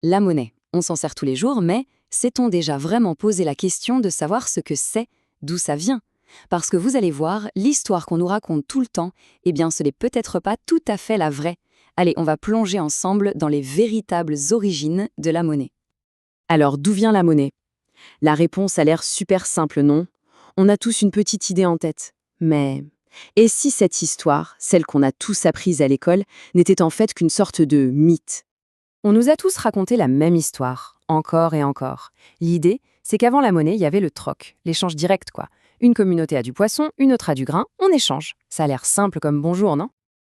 La monnaie, on s'en sert tous les jours, mais s'est-on déjà vraiment posé la question de savoir ce que c'est, d'où ça vient? Parce que vous allez voir, l'histoire qu'on nous raconte tout le temps, eh bien ce n'est peut-être pas tout à fait la vraie. Allez, on va plonger ensemble dans les véritables origines de la monnaie. Alors, d'où vient la monnaie? La réponse a l'air super simple, non? On a tous une petite idée en tête. Mais, et si cette histoire, celle qu'on a tous apprise à l'école, n'était en fait qu'une sorte de mythe? On nous a tous raconté la même histoire, encore et encore. L'idée, c'est qu'avant la monnaie, il y avait le troc, l'échange direct, quoi. Une communauté a du poisson, une autre a du grain, on échange. Ça a l'air simple comme bonjour, non?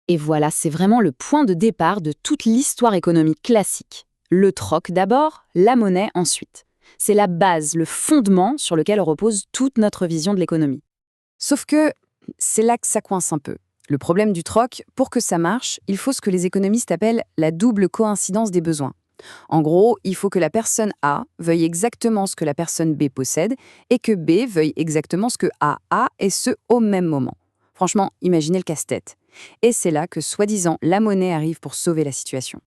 Et voilà, c'est vraiment le point de départ de toute l'histoire économique classique. Le troc d'abord, la monnaie ensuite. C'est la base, le fondement sur lequel repose toute notre vision de l'économie. Sauf que c'est là que ça coince un peu. Le problème du troc, pour que ça marche, il faut ce que les économistes appellent la double coïncidence des besoins. En gros, il faut que la personne A veuille exactement ce que la personne B possède et que B veuille exactement ce que A a et ce au même moment. Franchement, imaginez le casse-tête. Et c'est là que, soi-disant, la monnaie arrive pour sauver la situation.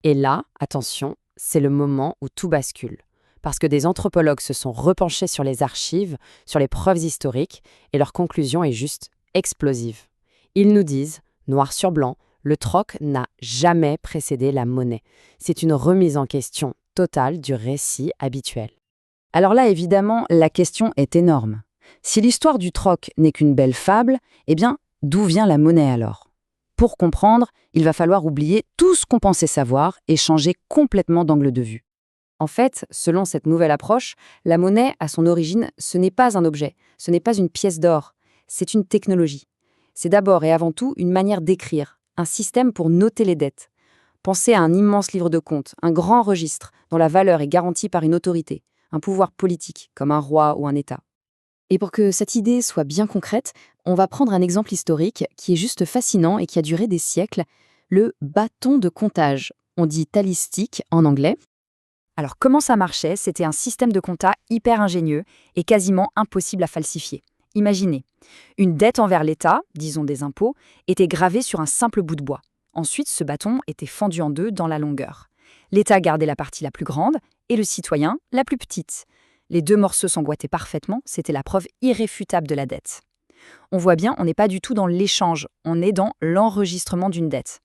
Et là, attention, c'est le moment où tout bascule. Parce que des anthropologues se sont repenchés sur les archives, sur les preuves historiques, et leur conclusion est juste explosive. Ils nous disent, noir sur blanc, le troc n'a jamais précédé la monnaie. C'est une remise en question totale du récit habituel. Alors là, évidemment, la question est énorme. Si l'histoire du troc n'est qu'une belle fable, eh bien, d'où vient la monnaie alors? Pour comprendre, il va falloir oublier tout ce qu'on pensait savoir et changer complètement d'angle de vue. En fait, selon cette nouvelle approche, la monnaie, à son origine, ce n'est pas un objet, ce n'est pas une pièce d'or, c'est une technologie. C'est d'abord et avant tout une manière d'écrire, un système pour noter les dettes. Pensez à un immense livre de comptes, un grand registre dont la valeur est garantie par une autorité, un pouvoir politique, comme un roi ou un État. Et pour que cette idée soit bien concrète, on va prendre un exemple historique qui est juste fascinant et qui a duré des siècles, le bâton de comptage. On dit talistique en anglais. Alors comment ça marchait? C'était un système de compta hyper ingénieux et quasiment impossible à falsifier. Imaginez, une dette envers l'État, disons des impôts, était gravée sur un simple bout de bois. Ensuite, ce bâton était fendu en deux dans la longueur. L'État gardait la partie la plus grande et le citoyen la plus petite. Les deux morceaux s'emboîtaient parfaitement, c'était la preuve irréfutable de la dette. On voit bien, on n'est pas du tout dans l'échange, on est dans l'enregistrement d'une dette.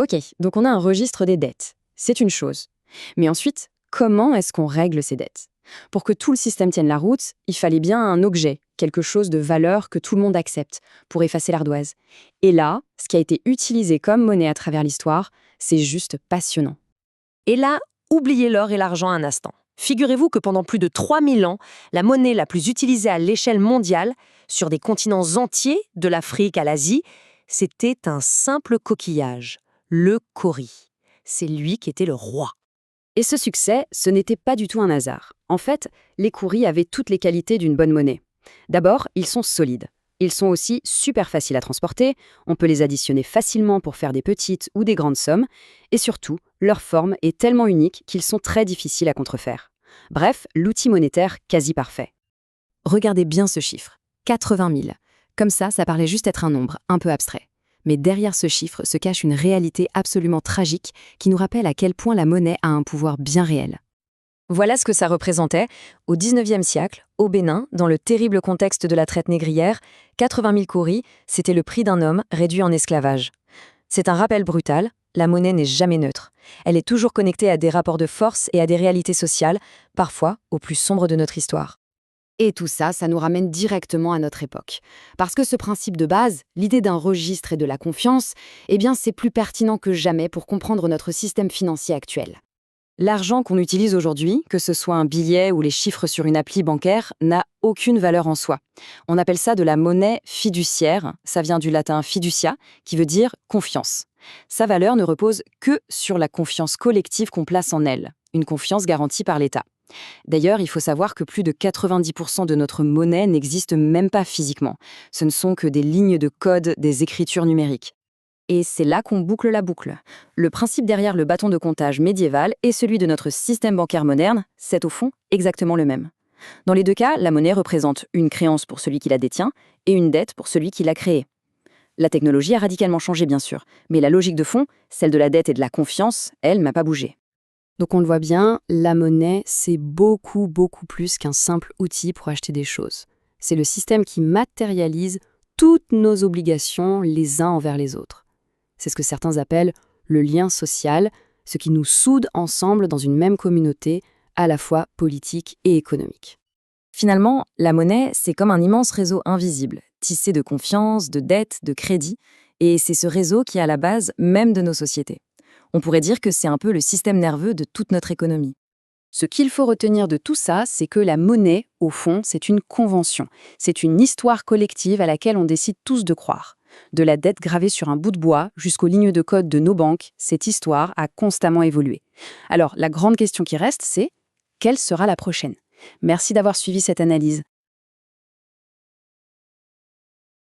Ok, donc on a un registre des dettes. C'est une chose. Mais ensuite, comment est-ce qu'on règle ces dettes? Pour que tout le système tienne la route, il fallait bien un objet, quelque chose de valeur que tout le monde accepte, pour effacer l'ardoise. Et là, ce qui a été utilisé comme monnaie à travers l'histoire, c'est juste passionnant. Et là, oubliez l'or et l'argent un instant. Figurez-vous que pendant plus de 3000 ans, la monnaie la plus utilisée à l'échelle mondiale, sur des continents entiers, de l'Afrique à l'Asie, c'était un simple coquillage, le kauri. C'est lui qui était le roi. Et ce succès, ce n'était pas du tout un hasard. En fait, les kauris avaient toutes les qualités d'une bonne monnaie. D'abord, ils sont solides. Ils sont aussi super faciles à transporter, on peut les additionner facilement pour faire des petites ou des grandes sommes, et surtout, leur forme est tellement unique qu'ils sont très difficiles à contrefaire. Bref, l'outil monétaire quasi parfait. Regardez bien ce chiffre, 80 000. Comme ça parlait juste être un nombre, un peu abstrait. Mais derrière ce chiffre se cache une réalité absolument tragique qui nous rappelle à quel point la monnaie a un pouvoir bien réel. Voilà ce que ça représentait. Au XIXe siècle, au Bénin, dans le terrible contexte de la traite négrière, 80 000 kauris, c'était le prix d'un homme réduit en esclavage. C'est un rappel brutal, la monnaie n'est jamais neutre. Elle est toujours connectée à des rapports de force et à des réalités sociales, parfois au plus sombre de notre histoire. Et tout ça, ça nous ramène directement à notre époque. Parce que ce principe de base, l'idée d'un registre et de la confiance, eh bien c'est plus pertinent que jamais pour comprendre notre système financier actuel. L'argent qu'on utilise aujourd'hui, que ce soit un billet ou les chiffres sur une appli bancaire, n'a aucune valeur en soi. On appelle ça de la monnaie fiduciaire, ça vient du latin fiducia, qui veut dire confiance. Sa valeur ne repose que sur la confiance collective qu'on place en elle, une confiance garantie par l'État. D'ailleurs, il faut savoir que plus de 90% de notre monnaie n'existe même pas physiquement. Ce ne sont que des lignes de code, des écritures numériques. Et c'est là qu'on boucle la boucle. Le principe derrière le bâton de comptage médiéval et celui de notre système bancaire moderne, c'est au fond exactement le même. Dans les deux cas, la monnaie représente une créance pour celui qui la détient et une dette pour celui qui l'a créée. La technologie a radicalement changé bien sûr, mais la logique de fond, celle de la dette et de la confiance, elle n'a pas bougé. Donc on le voit bien, la monnaie, c'est beaucoup, beaucoup plus qu'un simple outil pour acheter des choses. C'est le système qui matérialise toutes nos obligations les uns envers les autres. C'est ce que certains appellent le lien social, ce qui nous soude ensemble dans une même communauté, à la fois politique et économique. Finalement, la monnaie, c'est comme un immense réseau invisible, tissé de confiance, de dette, de crédit, et c'est ce réseau qui est à la base même de nos sociétés. On pourrait dire que c'est un peu le système nerveux de toute notre économie. Ce qu'il faut retenir de tout ça, c'est que la monnaie, au fond, c'est une convention. C'est une histoire collective à laquelle on décide tous de croire. De la dette gravée sur un bout de bois jusqu'aux lignes de code de nos banques, cette histoire a constamment évolué. Alors, la grande question qui reste, c'est quelle sera la prochaine ? Merci d'avoir suivi cette analyse.